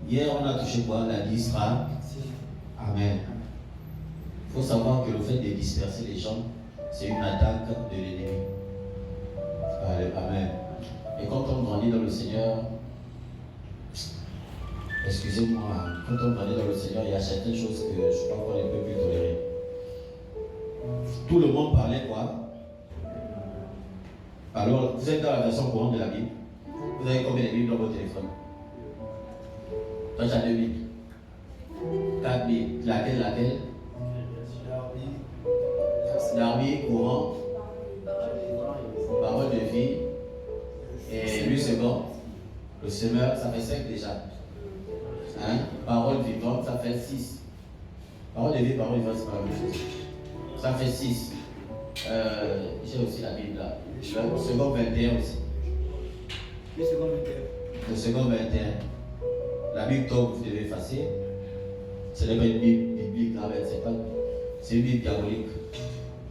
Hier, on a touché quoi? La distraction. Amen. Il faut savoir que le fait de disperser les gens, c'est une attaque de l'ennemi. Amen. Et quand on grandit dans le Seigneur, excusez-moi, quand on grandit dans le Seigneur, il y a certaines choses que je crois qu'on ne peut plus tolérer. Tout le monde parlait quoi? Alors, vous êtes dans la version courante de la Bible. Vous avez combien de Bibles dans votre téléphone? Toi, tu as 2 Bibles. 4 Bibles. Laquelle? L'armée courant. Parole de vie. Et lui second. Le semeur, ça fait 5 déjà. Hein? Parole vivante, ça fait 6. Parole de vie, parole vivante, c'est pas la même chose. Ça fait 6. J'ai aussi la Bible là. Le second 21 aussi. Le second 21. La Bible top, vous devez effacer. Ce n'est pas une Bible biblique, c'est une Bible diabolique.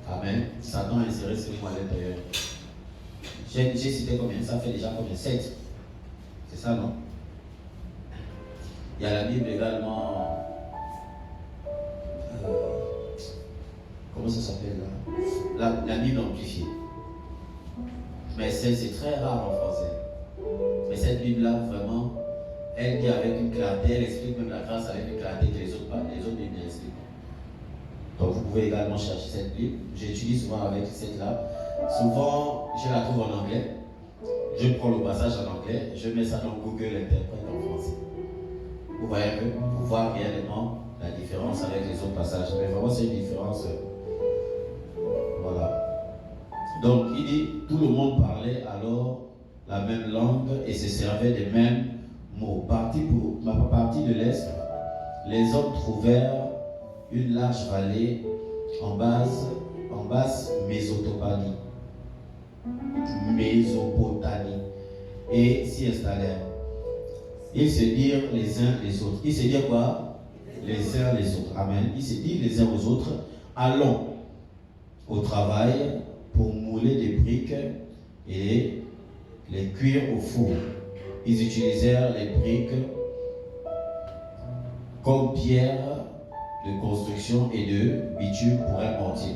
Amen. Satan a inséré ce mot à l'intérieur. J'ai cité combien? Ça fait déjà combien? 7. C'est ça, non? Il y a la Bible également. Comment ça s'appelle là? La Bible amplifiée. Mais c'est très rare en français. Mais cette Bible-là, vraiment, elle dit avec une clarté, elle explique même la grâce avec une clarté que les autres Bibles n'expliquent pas. Donc vous pouvez également chercher cette Bible. J'utilise souvent avec cette là. Souvent, je la trouve en anglais. Je prends le passage en anglais, je mets ça dans Google Interprète en français. Vous voyez un peu, pour voir réellement la différence avec les autres passages. Mais vraiment, c'est une différence. Voilà. Donc, il dit, tout le monde parlait alors la même langue et se servait des mêmes mots. Parti de l'Est, les hommes trouvèrent une large vallée en basse Mésopotamie. Et s'y installèrent. Ils se dirent les uns les autres. Ils se dirent quoi? Les uns les autres. Amen. Ils se dirent les uns aux autres, allons au travail pour mouler des briques et les cuire au four. Ils utilisèrent les briques comme pierre de construction et de bitume pour un mortier.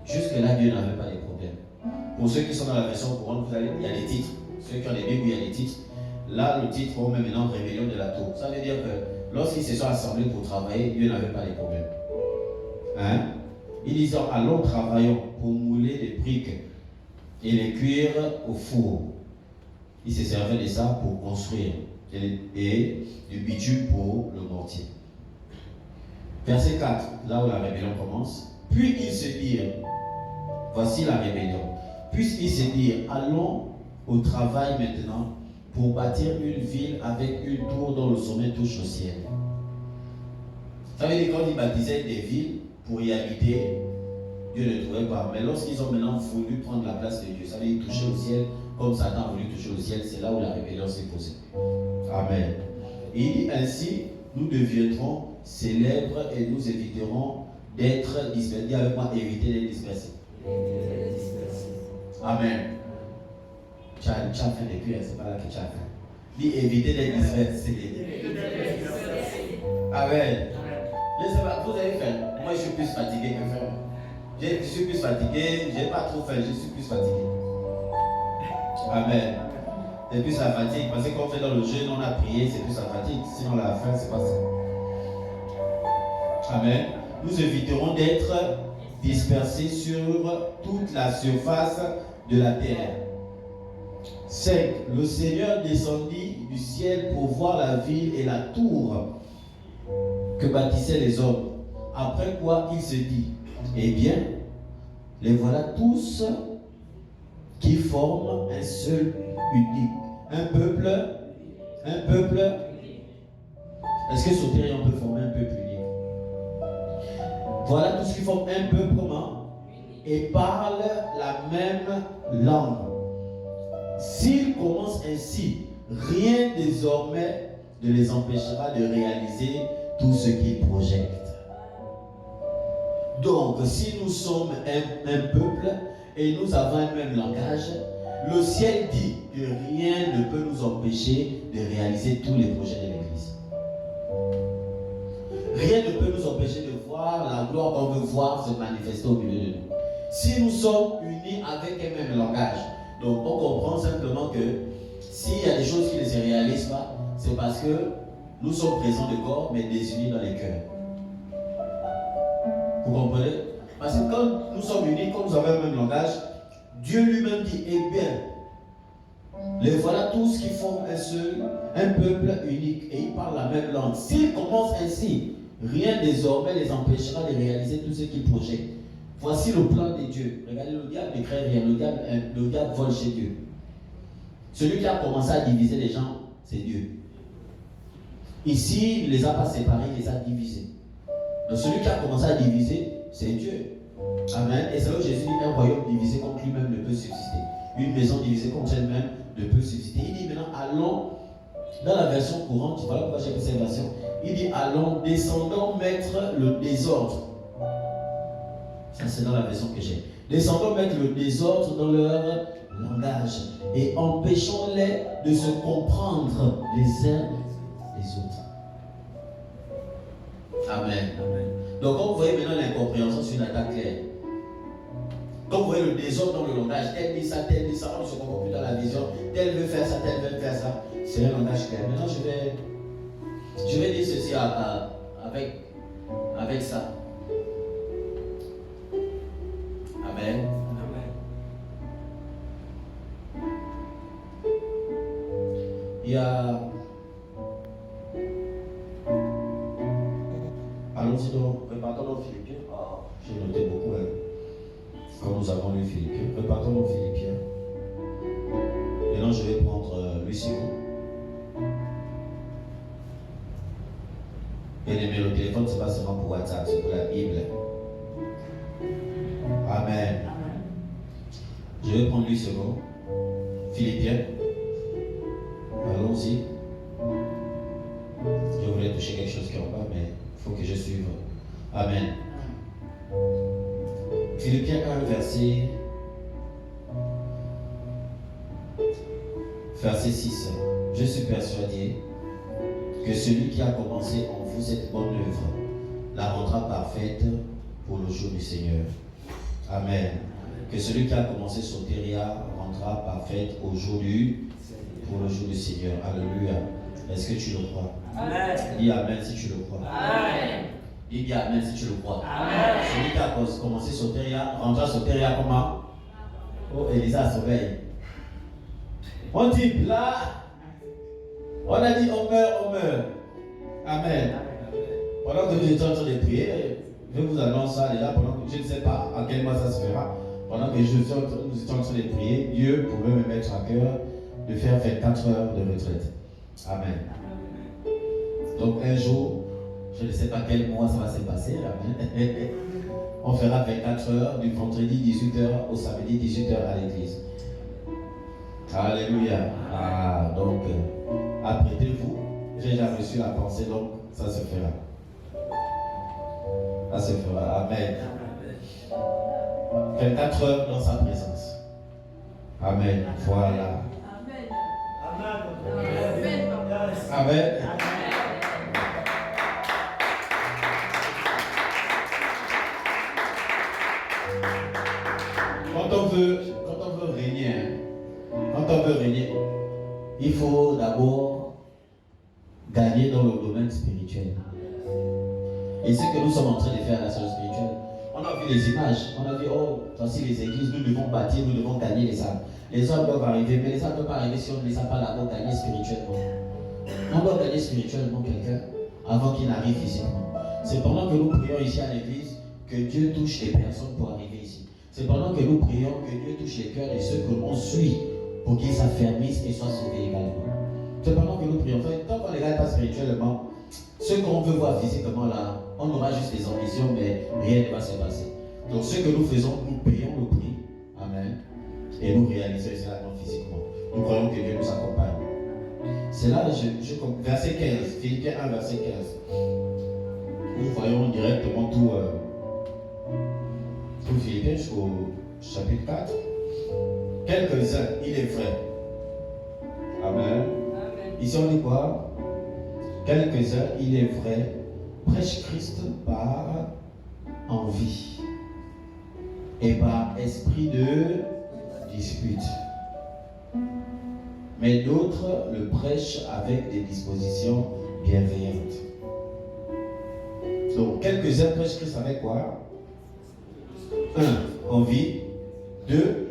Jusque-là, Dieu n'avait pas de problème. Pour ceux qui sont dans la version courante, il y a des titres. Ceux qui ont des Bibles, il y a des titres. Là, le titre, on met maintenant Rébellion de la tour. Ça veut dire que lorsqu'ils se sont assemblés pour travailler, Dieu n'avait pas de problème. Hein? Ils disaient, allons travaillons pour mouler des briques et les cuire au four. Ils se servaient de ça pour construire et du bitume pour le mortier. Verset 4, là où la rébellion commence. Puis ils se dirent, voici la rébellion. Puis ils se dirent, allons au travail maintenant pour bâtir une ville avec une tour dont le sommet touche au ciel. Ça veut dire quand ils bâtissaient des villes pour y habiter, Dieu ne trouvait pas. Mais lorsqu'ils ont maintenant voulu prendre la place de Dieu, ça veut dire toucher au ciel, comme Satan a voulu toucher au ciel, c'est là où la rébellion s'est posée. Amen. Et il dit ainsi, nous deviendrons célèbres et nous éviterons d'être dispersés. Dis avec moi, éviter d'être dispersés. Amen. Tu as fait depuis, c'est pas là que tu as fait. Dis éviter d'être dispersés. Amen. Vous avez fait. Moi, je suis plus fatigué que faire. Je suis plus fatigué, je n'ai pas trop fait, je suis plus fatigué. Amen. C'est plus la fatigue, parce que quand on fait dans le jeûne, on a prié, c'est plus la fatigue. Sinon, la faim, c'est pas ça. Amen. Nous éviterons d'être dispersés sur toute la surface de la terre. 5. Le Seigneur descendit du ciel pour voir la ville et la tour que bâtissaient les hommes. Après quoi il se dit, eh bien, les voilà tous qui forment un seul unique. Un peuple. Est-ce que sur terre on peut former un peuple unique? Voilà tous qui forment un peuple comment? Et parlent la même langue. S'ils commencent ainsi, rien désormais ne les empêchera de réaliser tout ce qu'ils projettent. Donc, si nous sommes un peuple et nous avons un même langage, le ciel dit que rien ne peut nous empêcher de réaliser tous les projets de l'Église. rien ne peut nous empêcher de voir la gloire qu'on veut voir se manifester au milieu de nous. Si nous sommes unis avec un même langage, donc on comprend simplement que s'il y a des choses qui ne se réalisent pas, c'est parce que nous sommes présents de corps, mais désunis dans les cœurs. Vous comprenez? Parce que quand nous sommes unis, quand nous avons un même langage, Dieu lui-même dit, eh bien, les voilà tous qui forment un peuple unique, et ils parlent la même langue. S'ils commencent ainsi, rien désormais les empêchera de réaliser tout ce qu'ils projettent. Voici le plan de Dieu. Regardez, le diable ne crée rien, le diable vole chez Dieu. Celui qui a commencé à diviser les gens, c'est Dieu. Ici, il ne les a pas séparés, il les a divisés. Donc celui qui a commencé à diviser, c'est Dieu. Amen. Et c'est là où Jésus dit, un royaume divisé contre lui-même ne peut subsister. Une maison divisée contre elle-même ne peut subsister. Il dit maintenant, allons, dans la version courante, voilà pourquoi j'ai pris cette version. Il dit, allons, descendons mettre le désordre. Ça, c'est dans la version que j'ai. Descendons mettre le désordre dans leur langage et empêchons-les de se comprendre les uns les autres. Amen. Donc, quand vous voyez maintenant l'incompréhension sur une attaque claire, quand vous voyez le désordre dans le langage, tel dit ça, on ne se comprend plus dans la vision, tel veut faire ça, tel veut faire ça, c'est un langage clair. Maintenant, je vais dire ceci avec ça. Amen. Il y a... Allons-y donc, repartons dans Philippiens. J'ai noté beaucoup, hein. Quand nous avons lu Philippiens. Repartons dans Philippiens. Maintenant, je vais prendre Louis Simon. Bien aimé, le téléphone, ce n'est pas seulement pour WhatsApp, c'est pour la Bible. Amen. Je vais prendre Louis Simon. Philippiens. Allons-y. Je voulais toucher quelque chose qui est en bas, mais il faut que je suive. Amen. Philippiens 1, verset 6. Je suis persuadé que celui qui a commencé en vous cette bonne œuvre la rendra parfaite pour le jour du Seigneur. Amen. Que celui qui a commencé son terria rendra parfaite pour le jour du Seigneur. Alléluia. Est-ce que tu le crois? Amen. Dis Amen si tu le crois. Amen. Dis bien Amen si tu le crois. Amen. Celui qui a commencé son terria rendra son terria comment? Oh, Elisa surveille. On dit là, on a dit on meurt. Amen. Pendant que nous étions en train de prier, je vous annonce ça déjà, pendant que je ne sais pas à quel mois ça se fera. Pendant que nous étions en train de prier, Dieu pouvait me mettre à cœur de faire 24 heures de retraite. Amen. Donc un jour, je ne sais pas quel mois ça va se passer. Amen. On fera 24 heures du vendredi 18h au samedi 18h à l'église. Alléluia. Donc, apprêtez-vous. J'ai déjà reçu la pensée, donc ça se fera. Ça se fera. Amen. 24 heures dans sa présence. Amen. Voilà. Amen. Amen. Quand on veut régner, il faut d'abord gagner dans le domaine spirituel. Et ce que nous sommes en train de faire à la science spirituelle, on a vu les images, on a vu, oh, voici les églises, nous devons bâtir, nous devons gagner les âmes. Les âmes doivent arriver, mais les âmes ne peuvent pas arriver si on ne les a pas d'abord gagner spirituellement. On doit gagner spirituellement quelqu'un avant qu'il n'arrive physiquement. C'est pendant que nous prions ici à l'église que Dieu touche les personnes pour arriver ici. C'est pendant que nous prions que Dieu touche les cœurs de ceux que l'on suit pour qu'ils s'affermissent et soient sauvés également. C'est pendant que nous prions. Tant qu'on ne regarde pas spirituellement, ce qu'on veut voir physiquement là, on aura juste des ambitions, mais rien ne va se passer. Donc ce que nous faisons, nous payons le prix. Amen. Et nous réalisons cela physiquement. Nous croyons que Dieu nous accompagne. C'est là, verset 15, Philippiens 1, verset 15. Nous voyons directement tout Philippiens jusqu'au chapitre 4. Quelques-uns, il est vrai. Amen. Ici on dit quoi? Quelques-uns, il est vrai, prêche Christ par envie et par esprit de dispute. Mais d'autres le prêchent avec des dispositions bienveillantes. Donc, quelques-uns prêchent Christ avec quoi? 1. Envie. 2.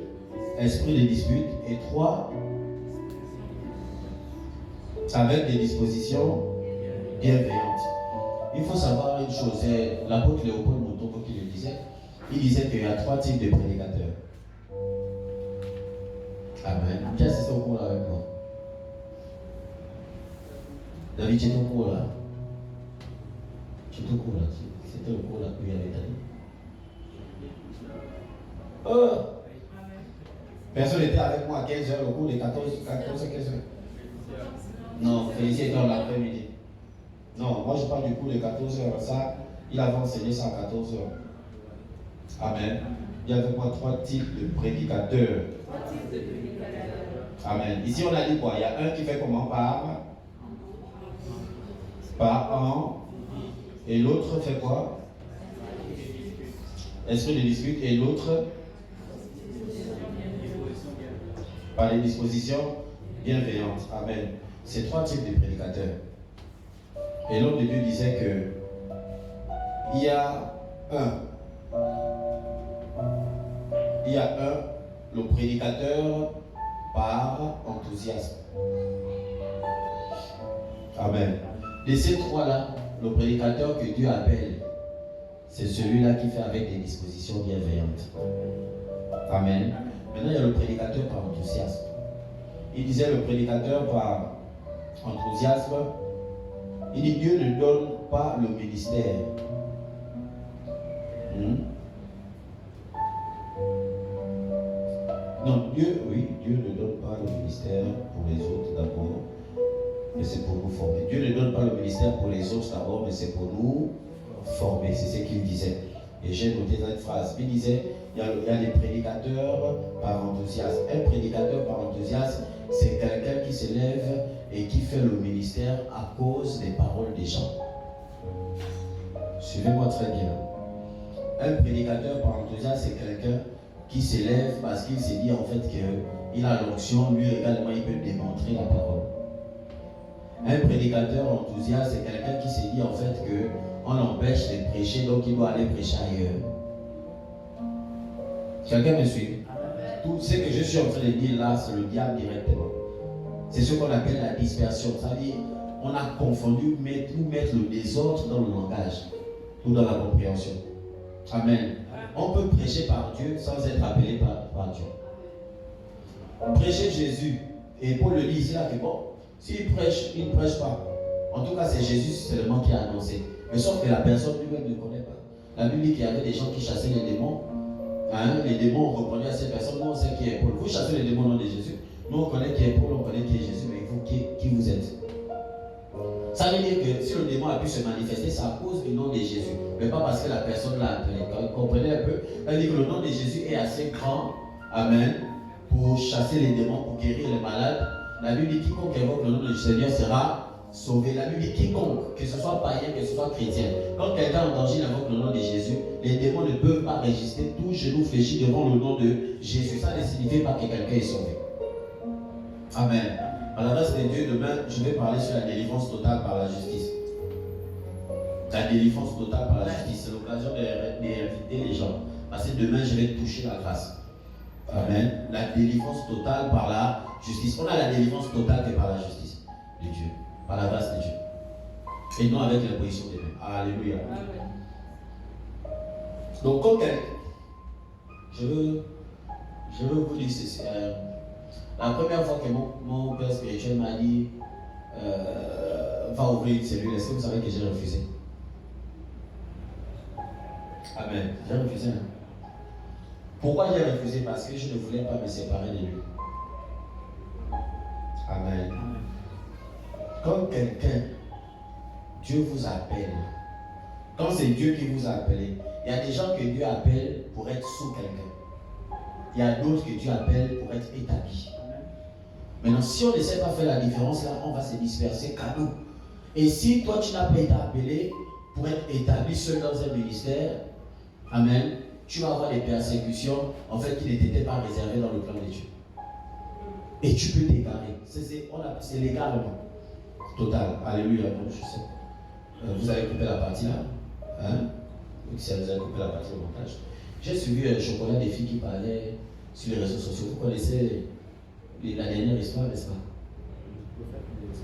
Esprit de dispute. Et 3. Avec des dispositions bienveillantes. Il faut savoir une chose, c'est l'apôtre Léopold Mutombo qui le disait. Il disait qu'il y a 3 types de prédicateurs. Amen. Qui a assisté au cours là avec moi? David, tu es au cours là? Tu es au cours là? C'était le cours là que il y avait David. Oh! Personne n'était avec moi à 15h, au cours de 14 à 15h. Non, Félicien était en l'après-midi. Non, moi je parle du cours de 14h. Ça, il avait enseigné ça à 14h. Amen. Il y avait moi 3 types de prédicateurs. Amen. Ici on a dit quoi? Il y a un qui fait comment? Par en. Et l'autre fait quoi? Esprit de dispute. Et l'autre par les dispositions bienveillantes. Amen. C'est 3 types de prédicateurs. Et l'homme de Dieu disait que il y a le prédicateur par enthousiasme. Amen. De ces 3-là, le prédicateur que Dieu appelle, c'est celui-là qui fait avec des dispositions bienveillantes. Amen. Maintenant, il y a le prédicateur par enthousiasme. Il disait le prédicateur par enthousiasme, il dit Dieu ne donne pas le ministère. Non, Dieu ne donne pas le ministère pour les autres d'abord, mais c'est pour nous former. Dieu ne donne pas le ministère pour les autres d'abord, mais c'est pour nous former. C'est ce qu'il disait. Et j'ai noté cette phrase. Il disait, il y a des prédicateurs par enthousiasme. Un prédicateur par enthousiasme, c'est quelqu'un qui se lève et qui fait le ministère à cause des paroles des gens. Suivez-moi très bien. Un prédicateur par enthousiasme, c'est quelqu'un qui s'élève parce qu'il s'est dit en fait qu'il a l'onction, lui également il peut démontrer la parole. Un prédicateur enthousiaste, c'est quelqu'un qui s'est dit en fait qu'on l'empêche de prêcher, donc il doit aller prêcher ailleurs. Quelqu'un me suit? Tout ce que je suis en train de dire là, c'est le diable directement. C'est ce qu'on appelle la dispersion. C'est-à-dire, on a confondu mettre le désordre dans le langage ou dans la compréhension. Amen. On peut prêcher par Dieu sans être appelé par Dieu. Prêcher Jésus. Et Paul le dit ici là que bon, s'il prêche, il ne prêche pas. En tout cas, c'est Jésus seulement qui a annoncé. Mais sauf que la personne lui-même ne connaît pas. La Bible dit qu'il y avait des gens qui chassaient les démons. Les démons ont répondu à ces personnes. Nous, on sait qui est Paul. Vous chassez les démons au nom de Jésus. Nous, on connaît qui est Paul, on connaît qui est Jésus. Mais vous, qui vous êtes? Ça veut dire que si le démon a pu se manifester, c'est à cause du nom de Jésus. Mais pas parce que la personne l'a appelé. Vous comprenez un peu? Ça veut dire que le nom de Jésus est assez grand. Amen. Pour chasser les démons, pour guérir les malades. La Bible dit quiconque invoque le nom du Seigneur sera sauvé. La Bible dit quiconque, que ce soit païen, que ce soit chrétien. Quand quelqu'un en danger invoque le nom de Jésus, les démons ne peuvent pas résister, tout genou fléchi devant le nom de Jésus. Ça ne signifie pas que quelqu'un est sauvé. Amen. À la grâce de Dieu, demain, je vais parler sur la délivrance totale par la justice. La délivrance totale par la justice, c'est l'occasion d'inviter les gens. Parce que demain, je vais toucher la grâce. Amen. La délivrance totale par la justice. On a la délivrance totale que par la justice de Dieu, par la grâce de Dieu. Et non avec l'imposition des mains. Alléluia. Amen. Donc, comme je veux vous dire ceci. La première fois que mon père spirituel m'a dit va ouvrir une cellule, est-ce que vous savez que j'ai refusé? Amen. J'ai refusé. Pourquoi j'ai refusé? Parce que je ne voulais pas me séparer de lui. Amen. Quand quelqu'un, Dieu vous appelle, quand c'est Dieu qui vous a appelé, il y a des gens que Dieu appelle pour être sous quelqu'un. Il y a d'autres que Dieu appelle pour être établis. Maintenant, si on ne sait pas faire la différence, là, on va se disperser qu'à nous. Et si toi, tu n'as pas été appelé pour être établi seul dans un ministère, amen, tu vas avoir des persécutions, en fait, qui ne t'étaient pas réservées dans le plan de Dieu. Et tu peux t'égarer. C'est l'égarement total. Alléluia. Donc, je sais. Vous avez coupé la partie là. Hein? Si vous avez coupé la partie au montage. J'ai suivi un chocolat des filles qui parlaient sur les réseaux sociaux. Vous connaissez la dernière histoire, n'est-ce pas?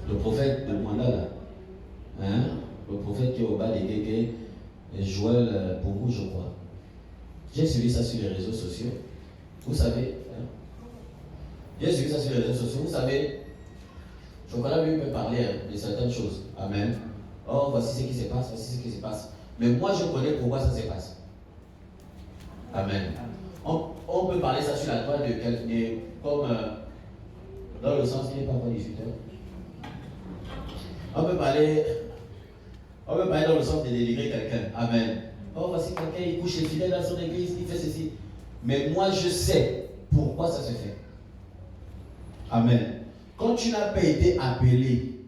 Le prophète de Mwanda là. Hein? Le prophète qui est au bas des guégués, Joël Bourou, je crois. J'ai suivi ça sur les réseaux sociaux. Vous savez, hein? J'ai suivi ça sur les réseaux sociaux. Vous savez, Chocolat lui peut parler de certaines choses. Amen. Oh, voici ce qui se passe, voici ce qui se passe. Mais moi, je connais pourquoi ça se passe. Amen. On peut parler ça sur la toile de quelqu'un, comme dans le sens qu'il n'est pas encore 18 heures. On peut parler dans le sens de délivrer quelqu'un. Amen. Oh, voici quelqu'un, il couche les fidèles dans son église, il fait ceci. Mais moi, je sais pourquoi ça se fait. Amen. Quand tu n'as pas été appelé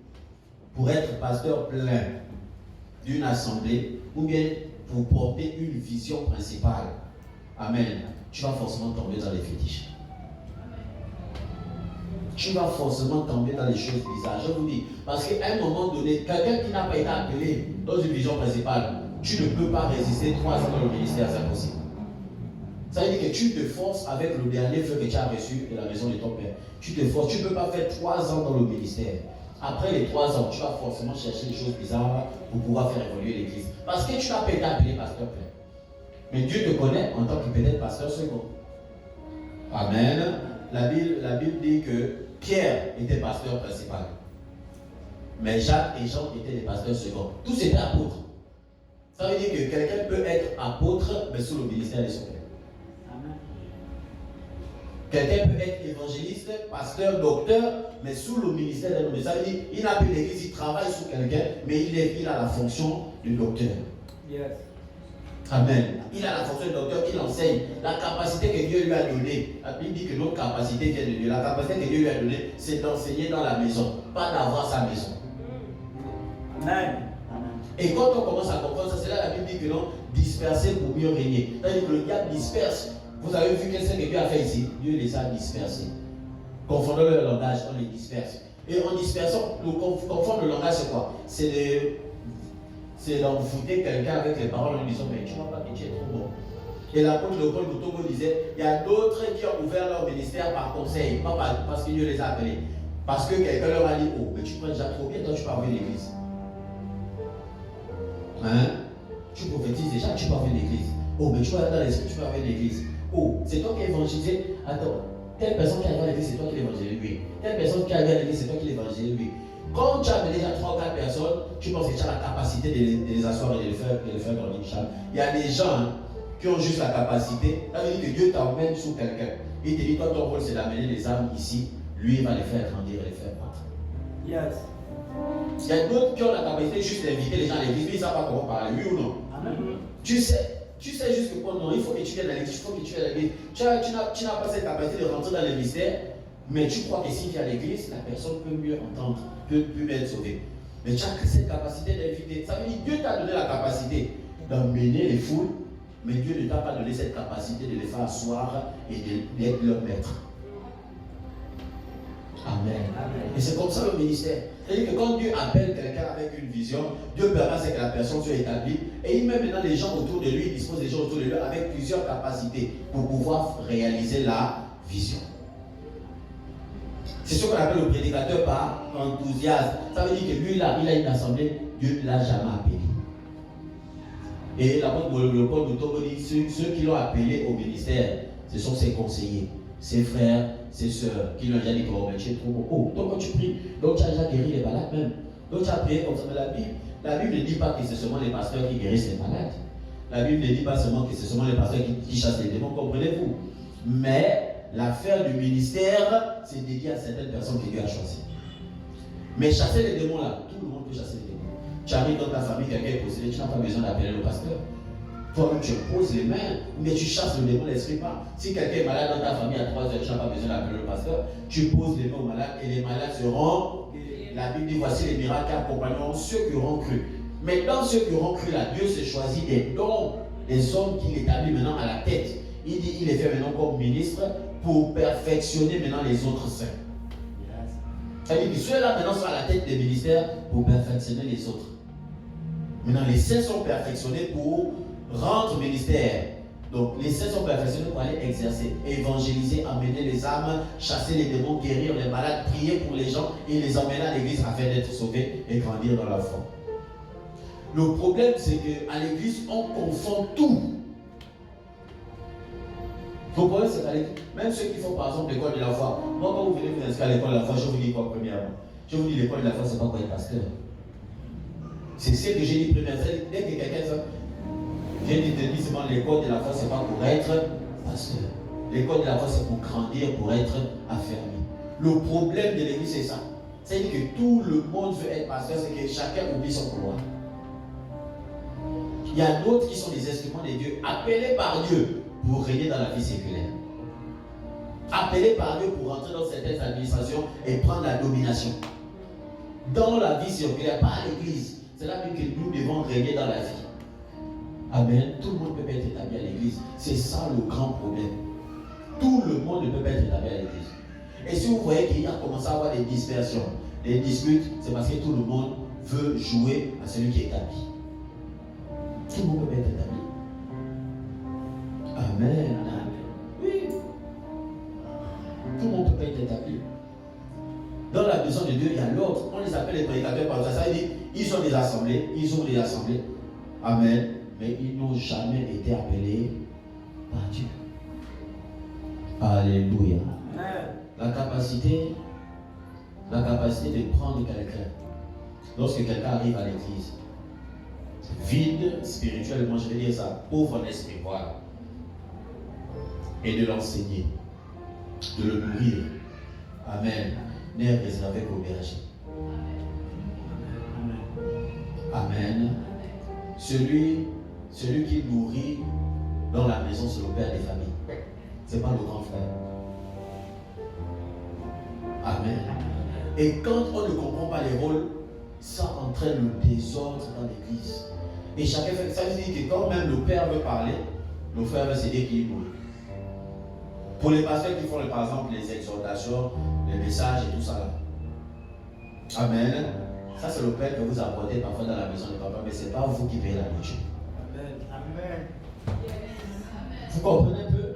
pour être pasteur plein d'une assemblée, ou bien pour porter une vision principale, amen, tu vas forcément tomber dans les fétiches. Tu vas forcément tomber dans les choses bizarres. Je vous dis, parce qu'à un moment donné, quelqu'un qui n'a pas été appelé dans une vision principale, tu ne peux pas résister 3 ans dans le ministère, c'est impossible. Ça veut dire que tu te forces avec le dernier feu que tu as reçu de la maison de ton père. Tu te forces, tu ne peux pas faire 3 ans dans le ministère. Après les 3 ans, tu vas forcément chercher des choses bizarres pour pouvoir faire évoluer l'église. Parce que tu n'as pas été appelé pasteur plein. Mais Dieu te connaît en tant que peut-être pasteur second. Amen. La Bible dit que Pierre était pasteur principal. Mais Jacques et Jean étaient des pasteurs seconds. Tous étaient apôtres. Ça veut dire que quelqu'un peut être apôtre, mais sous le ministère de son père. Quelqu'un peut être évangéliste, pasteur, docteur, mais sous le ministère d'un homme. Ça veut dire qu'il n'a plus d'église, il travaille sous quelqu'un, mais il a la fonction de docteur. Yes. Amen. Il a la fonction de docteur, il enseigne. La capacité que Dieu lui a donnée, la Bible dit que notre capacité vient de Dieu. La capacité que Dieu lui a donnée, c'est d'enseigner dans la maison, pas d'avoir sa maison. Amen. Et quand on commence à comprendre ça, c'est là la Bible dit que non, disperser pour mieux régner. C'est-à-dire que le diable disperse. Vous avez vu qu'est-ce que Dieu a fait ici? Dieu les a dispersés. Confondant leur langage, on les disperse. Et en dispersant, confondre le langage, c'est quoi? C'est d'envoûter quelqu'un avec les paroles en lui disant, mais tu ne vois pas que tu es trop bon. Et l'apôtre Léopold Mutombo disait, il y a d'autres qui ont ouvert leur ministère par conseil, pas parce que Dieu les a appelés. Parce que quelqu'un leur a dit, oh, mais tu prends déjà trop bien, toi tu pars vers l'église. Hein? Tu prophétises déjà, tu pars vers l'église. Oh, mais tu vas dans l'esprit, tu pars vers l'église. Oh, c'est toi qui as évangélisé. Attends, telle personne qui arrive à l'église, c'est toi qui l'évangélise lui. Telle personne qui arrive à l'église, c'est toi qui l'évangélise lui. Quand tu as déjà 3 ou 4 personnes, tu penses que tu as la capacité de les asseoir et de les faire grandir. Il y a des gens qui ont juste la capacité. Ça veut dire que Dieu t'emmène sous quelqu'un. Il te dit, toi, ton rôle, c'est d'amener les âmes ici. Lui, il va les faire grandir et les faire croître. Yes. Il y a d'autres qui ont la capacité juste d'inviter les gens à l'église, mais ils ne savent pas comment parler, oui ou non? Amen. Tu sais juste que non, il faut que tu viennes à l'église, il faut que tu viennes à l'église. Tu n'as pas cette capacité de rentrer dans les mystères, mais tu crois que si tu es à l'église, la personne peut mieux entendre, peut mieux être sauvée. Mais tu as cette capacité d'inviter. Ça veut dire que Dieu t'a donné la capacité d'emmener les foules, mais Dieu ne t'a pas donné cette capacité de les faire asseoir et d'être leur maître. Amen. Amen. Et c'est comme ça le ministère. C'est-à-dire que quand Dieu appelle quelqu'un avec une vision, Dieu permet que la personne soit établie. Et il met maintenant les gens autour de lui, il dispose des gens autour de lui avec plusieurs capacités pour pouvoir réaliser la vision. C'est ce qu'on appelle le prédicateur par enthousiasme. Ça veut dire que lui, là, il a une assemblée, Dieu ne l'a jamais appelé. Et l'apôtre Léopold Mutombo dit ceux qui l'ont appelé au ministère, ce sont ses conseillers, ses frères, ses soeurs qui lui ont déjà dit que oh, tu es trop bon. Oh, donc quand tu pries, donc tu as déjà guéri les malades même. Donc tu as prié comme ça. Mais la Bible ne dit pas que c'est seulement les pasteurs qui guérissent les malades. La Bible ne dit pas seulement que c'est seulement les pasteurs qui chassent les démons, comprenez-vous. Mais l'affaire du ministère, c'est dédié à certaines personnes que Dieu a choisies. Mais chasser les démons là, tout le monde peut chasser les démons. Tu arrives dans ta famille, quelqu'un est possédé, tu n'as pas besoin d'appeler le pasteur. Toi-même, tu poses les mains, mais tu chasses le démon, l'esprit pas. Si quelqu'un est malade dans ta famille à 3 heures, tu n'as pas besoin d'appeler le pasteur. Tu poses les mains aux malades et les malades seront. La Bible dit voici les miracles qui accompagneront ceux qui auront cru. Maintenant, ceux qui auront cru à Dieu se choisit des dons, des hommes qu'il établit maintenant à la tête. Il dit, il les fait maintenant comme ministre pour perfectionner maintenant les autres saints. C'est-à-dire que ceux-là maintenant sont à la tête des ministères pour perfectionner les autres. Maintenant, les saints sont perfectionnés pour rendre ministère. Donc, les saints sont perfectionnés pour aller exercer, évangéliser, amener les âmes, chasser les démons, guérir les malades, prier pour les gens et les emmener à l'église afin d'être sauvés et grandir dans la foi. Le problème, c'est qu'à l'église, on confond tout. Le problème, c'est qu'à l'église, même ceux qui font par exemple l'école de la foi, moi, quand vous venez vous inscrire à l'école de la foi, je vous dis quoi premièrement? Je vous dis l'école de la foi, c'est pas quoi être pasteur. C'est ce que j'ai dit premièrement. Dès que quelqu'un dit, j'ai dit seulement l'école de la foi, c'est pas pour être pasteur. L'école de la foi, c'est pour grandir, pour être affermi. Le problème de l'église, c'est ça. C'est-à-dire que tout le monde veut être pasteur, c'est que chacun oublie son pouvoir. Il y a d'autres qui sont des instruments de Dieu, appelés par Dieu pour régner dans la vie séculaire. Appelés par Dieu pour rentrer dans certaines administrations et prendre la domination. Dans la vie séculaire, pas à l'église. C'est là même que nous devons régner dans la vie. Amen. Tout le monde ne peut pas être établi à l'église. C'est ça le grand problème. Tout le monde ne peut pas être établi à l'église. Et si vous voyez qu'il y a commencé à avoir des dispersions, des disputes, c'est parce que tout le monde veut jouer à celui qui est établi. Tout le monde peut pas être établi. Amen. Amen. Oui. Tout le monde peut pas être établi. Dans la maison de Dieu, il y a l'autre. On les appelle les prédicateurs par ça. Ça veut dire, ils ont des assemblées, ils ont des assemblées. Amen. Mais ils n'ont jamais été appelés par Dieu. Alléluia. La capacité de prendre quelqu'un, lorsque quelqu'un arrive à l'église, vide spirituellement, je vais dire ça, pauvre en esprit, voilà, et de l'enseigner, de le nourrir. Amen. N'est réservé qu'au berger. Amen. Celui qui nourrit dans la maison, c'est le père des familles. Ce n'est pas le grand frère. Amen. Et quand on ne comprend pas les rôles, ça entraîne le désordre dans l'église. Et chacun fait ça. Veut dire que quand même le père veut parler, le frère veut se dire qu'il nourrit. Pour les pasteurs qui font par exemple les exhortations, les messages et tout ça là. Amen. Ça c'est le père que vous apportez parfois dans la maison de papa, mais ce n'est pas vous qui payez la nourriture. Amen. Vous comprenez un peu?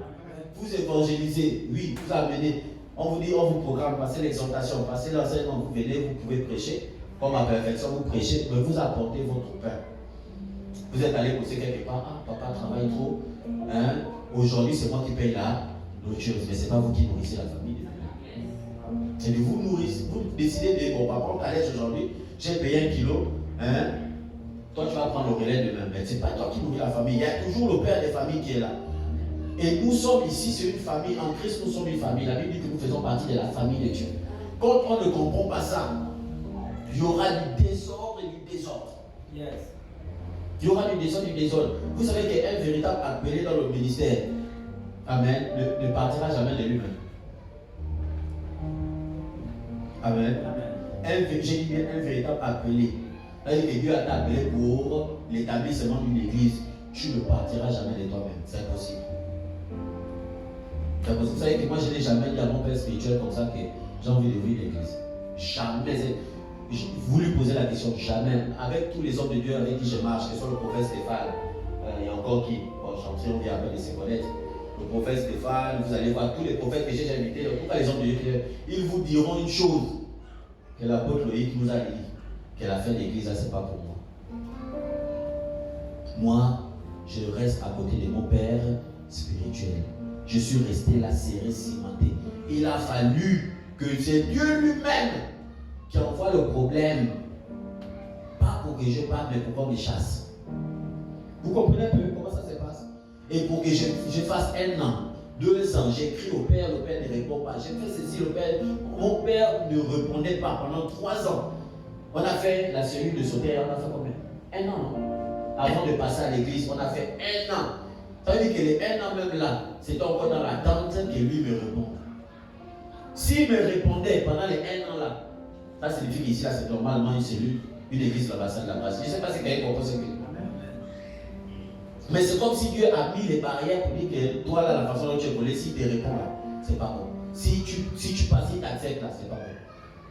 Vous évangélisez, oui, vous amenez. On vous dit, on vous programme, passez l'exhortation, passez l'enseignement, vous venez, vous pouvez prêcher. Comme à perfection, vous prêchez, mais vous apportez votre pain. Vous êtes allé bosser quelque part, ah, papa travaille trop. Hein? Aujourd'hui, c'est moi qui paye la nourriture, mais ce n'est pas vous qui nourrissez la famille. C'est de vous nourrir. Vous décidez de, bon, par contre, allez aujourd'hui, j'ai payé 1 kilo. Hein? Toi, tu vas prendre le relais demain. Mais ce n'est pas toi qui nourris la famille. Il y a toujours le père des familles qui est là. Et nous sommes ici, c'est une famille. En Christ, nous sommes une famille. La Bible dit que nous faisons partie de la famille de Dieu. Quand on ne comprend pas ça, il y aura du désordre et du désordre. Yes. Il y aura du désordre et du désordre. Vous savez qu'un véritable appelé dans le ministère, amen, ne partira jamais de lui-même. Amen. J'ai dit bien un véritable appelé. C'est-à-dire que Dieu a appelé pour l'établissement d'une église. Tu ne partiras jamais de toi-même. C'est impossible. C'est impossible. Vous savez que moi, je n'ai jamais dit à mon père spirituel comme ça que j'ai envie d'ouvrir l'église. Jamais. J'ai voulu poser la question, jamais. Avec tous les hommes de Dieu avec qui je marche, que ce soit le prophète Stéphane, il y a encore qui, bon, on vient avec de se connaître. Le prophète Stéphane, vous allez voir tous les prophètes que j'ai invités, en tout cas les hommes de Dieu, ils vous diront une chose que l'apôtre Loïc nous a dit, que la fin de l'église, ce n'est pas pour moi. Moi, je reste à côté de mon père spirituel. Je suis resté là, serré, cimenté. Il a fallu que c'est Dieu lui-même qui envoie le problème. Pas pour que je parle, mais pour qu'on me chasse. Vous comprenez un peu comment ça se passe? Et pour que je fasse 1 an, 2 ans, j'écris au père, le père ne répond pas. J'ai fait ceci, le père, mon père ne répondait pas pendant 3 ans. On a fait la cellule de sauter, on a fait combien? 1 an. Avant de passer à l'église, on a fait 1 an. Ça veut dire que les 1 an même là, c'était encore dans l'attente que lui me réponde. S'il me répondait pendant les 1 an là, ça signifie qu'ici là c'est normalement une cellule une église de l'ambassade de la grâce. Je ne sais pas si quelqu'un comprend ce que je dis. Mais c'est comme si Dieu a mis les barrières pour dire que toi, là, la façon dont tu es collé, si tu réponds là, c'est pas bon. Si tu passes, si tu acceptes là, c'est pas bon.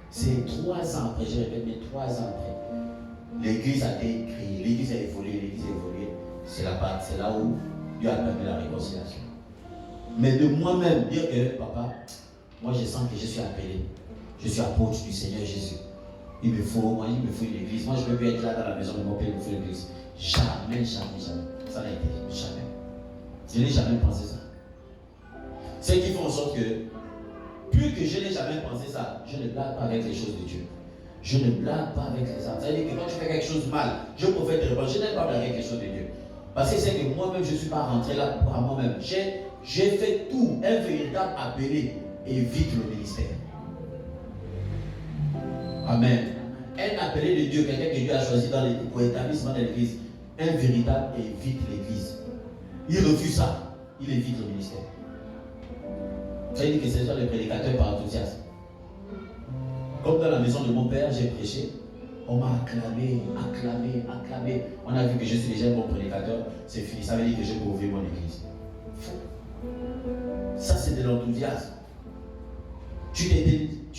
C'est 3 ans après, je répète, mais 3 ans après, l'église a été créée, l'église a évolué, c'est là où Dieu a permis la réconciliation. Mais de moi-même, dire que, papa, moi je sens que je suis appelé, je suis apôtre du Seigneur Jésus. Il me faut une église. Moi je ne peux plus être là dans la maison de mon père, il me faut une église. Jamais. Ça n'a été jamais. Je n'ai jamais pensé ça. Ce qui fait en sorte que, plus que je n'ai jamais pensé ça, je ne blague pas avec les choses de Dieu. Je ne blague pas avec les armes. C'est-à-dire que quand tu fais quelque chose de mal, je préfère te répondre. Je n'aime pas blaguer avec les choses de Dieu. Parce que c'est que moi-même, je ne suis pas rentré là par moi-même. J'ai fait tout, un véritable appelé, évite le ministère. Amen. Un appelé de Dieu, quelqu'un que Dieu a choisi pour l'établissement de l'église, un véritable évite l'église. Il refuse ça, il évite le ministère. Ça veut dire que c'est ça le prédicateur par enthousiasme. Comme dans la maison de mon père, j'ai prêché, on m'a acclamé. On a vu que je suis déjà un bon prédicateur, c'est fini. Ça veut dire que j'ai prouvé mon église. Ça, c'est de l'enthousiasme. Tu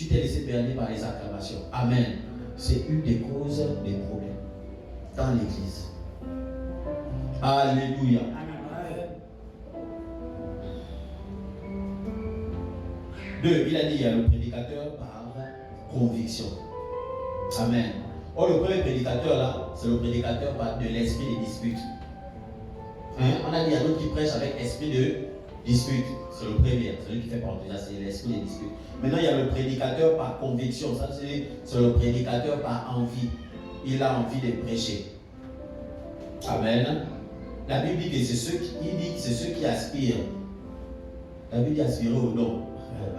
t'es laissé berner par les acclamations. Amen. C'est une des causes des problèmes dans l'église. Alléluia. Deux, il a dit il y a le prédicateur par conviction. Amen. Or, le premier prédicateur là, c'est le prédicateur par de l'esprit des disputes. On a dit il y a d'autres qui prêchent avec esprit de dispute. C'est le premier, celui qui fait par enthousiasme, c'est l'esprit des disputes. Maintenant, il y a le prédicateur par conviction. Ça, c'est le prédicateur par envie. Il a envie de prêcher. Amen. La Bible dit que c'est ceux qui aspirent. La Bible dit aspirer ou non.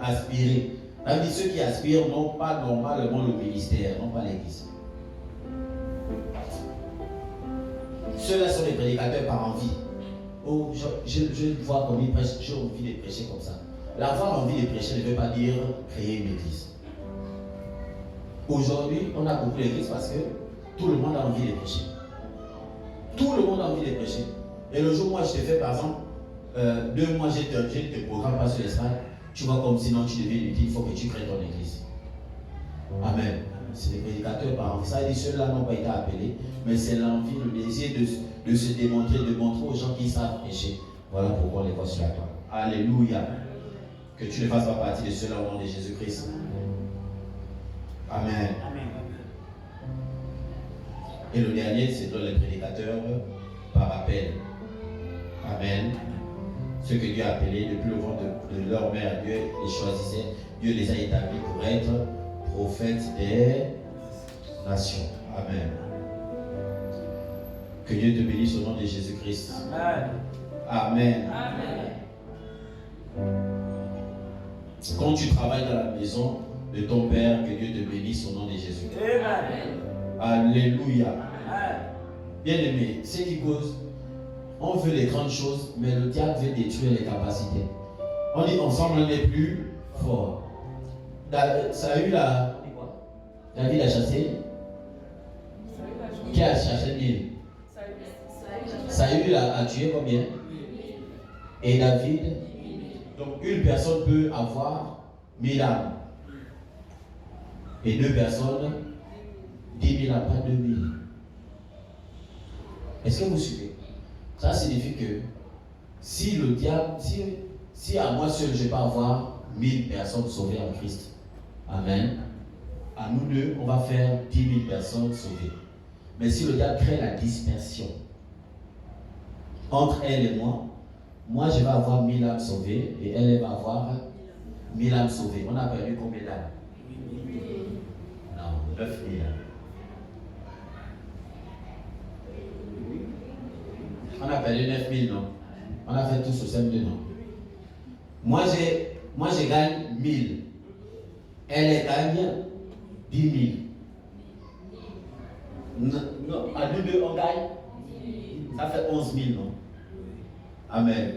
Aspirer. La Bible dit ceux qui aspirent n'ont pas normalement le ministère, non pas l'église. Ceux-là sont les prédicateurs par envie. Oh, je vois comme ils prêchent, j'ai envie de prêcher comme ça. L'avoir envie de prêcher ne veut pas dire créer une église. Aujourd'hui, on a beaucoup d'églises parce que tout le monde a envie de prêcher. Tout le monde a envie de prêcher. Et le jour où moi je te fais par exemple, 2 mois, je te programme pas sur l'espace, tu vois comme sinon tu deviens inutile, il faut que tu crées ton église. Amen. C'est les prédicateurs par envie. Ça veut dire ceux-là n'ont pas été appelés, mais c'est l'envie, le désir de se démontrer, de montrer aux gens qui savent prêcher. Voilà pourquoi on les voit sur la toile. Alléluia. Que tu ne fasses pas partie de ceux-là au nom de Jésus-Christ. Amen. Amen. Et le dernier, c'est les prédicateurs par appel. Amen. Ceux que Dieu a appelés depuis le ventre de leur mère, Dieu les choisissait, Dieu les a établis pour être prophètes des nations. Amen. Que Dieu te bénisse au nom de Jésus-Christ. Amen. Amen. Amen. Quand tu travailles dans la maison de ton Père, que Dieu te bénisse au nom de Jésus. Amen. Alléluia. Amen. Bien-aimé, c'est qui cause, on veut les grandes choses, mais le diable veut détruire les capacités. On dit ensemble on est plus fort. David a chassé. Qui a chassé 1000? Saül a tué combien? Et David? Donc une personne peut avoir 1000 âmes. Et 2 personnes, 10 000 âmes, pas 2000. Est-ce que vous suivez? Ça signifie que si le diable, si à moi seul je peux avoir 1000 personnes sauvées en Christ, amen, à nous deux, on va faire 10 000 personnes sauvées. Mais si le diable crée la dispersion entre elle et moi je vais avoir 1000 âmes sauvées et elle va avoir 1000 âmes sauvées. On a perdu combien d'âmes? Non, 9 000 âmes. On a perdu 9 000, non? On a fait tout sur 5 non? Moi, je gagne 1000. Elle gagne 10 000. Non, à nous deux, on gagne. Ça fait 11 000, non? Amen.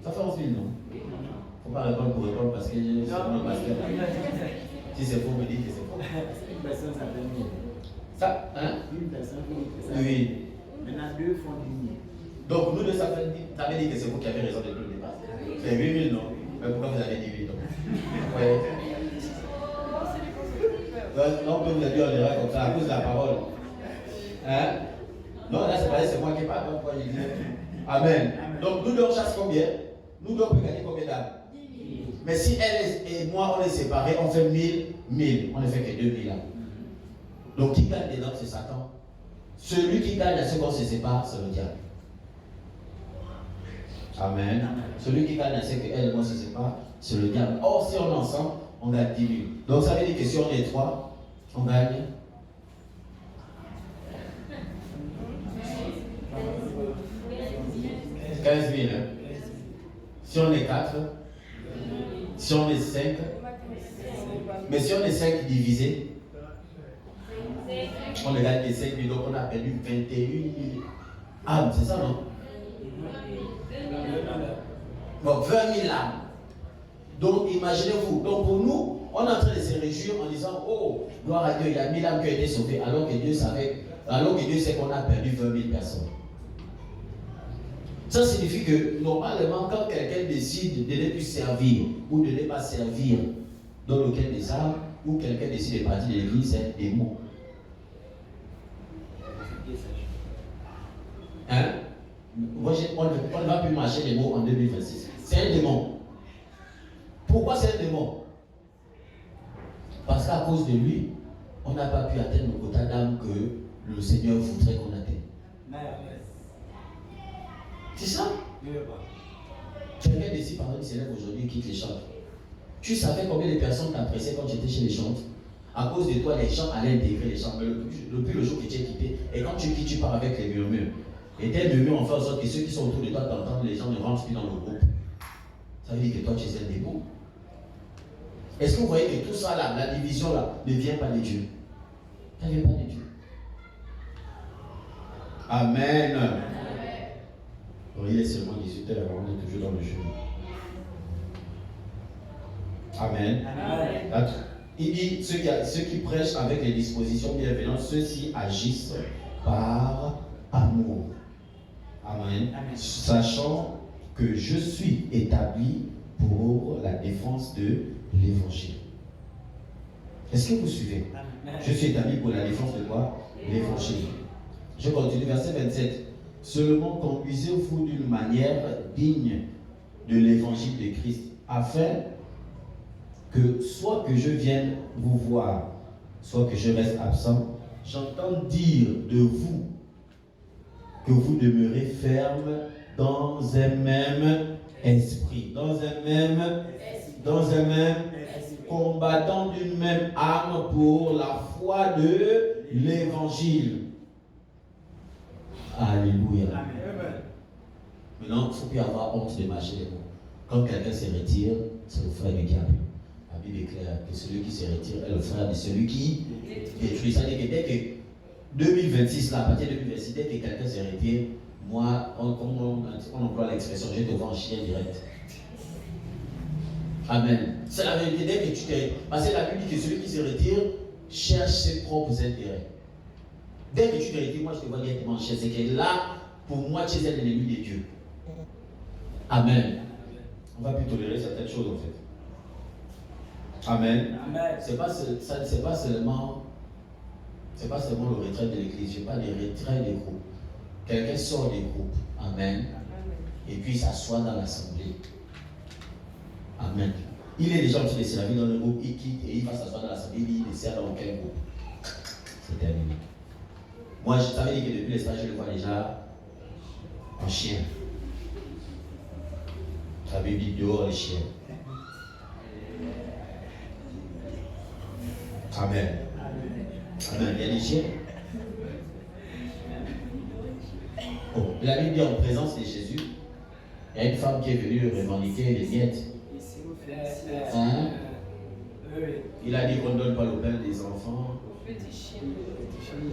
Ça fait 11 000, non? Il ne faut pas répondre pour répondre parce que je suis un pasteur. Si c'est faux, me dites que c'est faux. Une personne, ça fait 1000. Ça, hein? Une personne fait ça. Oui. Maintenant, deux font 10 000. Donc, nous deux, ça veut dire que c'est vous qui avez raison de tout le départ. C'est 8 000, non? Mais pourquoi vous avez dit 8 donc? Ouais. Non, on peut vous dire en erreur comme ça à cause de la parole. Hein? Non, là, c'est moi qui parle, donc moi je dis. Amen. Donc, nous deux, on chasse combien? Nous deux, on peut gagner combien d'âmes? 10 000. Mais si elle et moi, on est séparés, on fait 1000. On ne fait que 2000 là. Donc, qui gagne dedans, c'est Satan. Celui qui gagne à ce qu'on se sépare, c'est le diable. Amen. Celui qui gagne à ce qu'elle et moi se sépare, c'est le diable. Or, si on est ensemble, on gagne 10 000. Donc, ça veut dire que si on est 3, on gagne 15 000. Hein? Si on est 4, si on est 5, mais si on est 5 divisés, on ne gagne que 5 000, donc on a perdu 21 000 âmes, c'est ça, non? Bon, 20 000 âmes. Donc, imaginez-vous. Donc, pour nous, on est en train de se réjouir en disant, oh, gloire à Dieu, il y a 1000 âmes qui ont été sauvées, alors que Dieu sait qu'on a perdu 20 000 personnes. Ça signifie que, normalement, quand quelqu'un décide de ne plus servir ou de ne pas servir dans lequel des âmes, ou quelqu'un décide de partir de l'église, c'est un démon. Hein? On ne va plus marcher les mots en 2026. C'est un démon. Pourquoi c'est un démon? Parce qu'à cause de lui, on n'a pas pu atteindre le quota d'âmes que le Seigneur voudrait qu'on atteigne. C'est ça? Quelqu'un décide, par exemple, qui s'élève aujourd'hui et quitte les chants. Tu savais combien de personnes t'appréciaient quand tu étais chez les chants? À cause de toi, les chants allaient intégrer les chants. Mais depuis le jour que tu es quitté, et quand tu quittes, tu pars avec les murmures. Et tes murmures ont fait en sorte que ceux qui sont autour de toi t'entendent, les gens ne rentrent plus dans le groupe. Ça veut dire que toi, tu es un démon. Est-ce que vous voyez que tout ça là, la division là, ne vient pas de Dieu? Ça ne vient pas de Dieu. Amen. Il est seulement 18h, on est toujours dans le jeu. Amen. Amen. Il dit, ceux qui prêchent avec les dispositions bienveillantes, ceux-ci agissent par amour. Amen. Amen. Sachant que je suis établi pour la défense de l'évangile. Est-ce que vous suivez? Amen. Je suis établi pour la défense de quoi? L'évangile. Je continue, verset 27. Seulement conduisez-vous d'une manière digne de l'évangile de Christ, afin que soit que je vienne vous voir, soit que je reste absent, j'entends dire de vous que vous demeurez ferme dans un même esprit, dans un même combattant d'une même âme pour la foi de l'évangile. Alléluia. Amen. Maintenant, il ne faut plus avoir honte de marcher les mots. Quand quelqu'un se retire, c'est le frère du diable. La Bible est claire que celui qui se retire est le frère de celui qui détruit. Ça veut dire que dès que 2026, là, à partir de 2026, dès que quelqu'un se retire, moi, on emploie l'expression, je te vois en chien direct. Amen. C'est la vérité. Dès que tu t'es. Parce que la Bible dit que celui qui se retire cherche ses propres intérêts. Dès que tu te retires, moi je te vois directement en chien. C'est que là, pour moi, tu es l'ennemi de Dieu. Amen. On va plus tolérer certaines choses en fait. Amen. Amen. C'est pas seulement le retrait de l'église. Je parle des retraits des groupes. Quelqu'un sort des groupes. Amen. Et puis il s'assoit dans l'assemblée. Amen. Il est déjà en train de servir dans le groupe, il quitte et il va s'asseoir dans l'assemblée, il ne sert dans aucun groupe. C'est terminé. Moi, je t'avais dit que depuis les stages, je le vois déjà en chien. La Bible dit dehors les chiens. Amen. Amen. Il y a des chiens. Oh, la Bible dit en présence de Jésus, il y a une femme qui est venue revendiquer les miettes. Hein? Il a dit qu'on ne donne pas le pain des enfants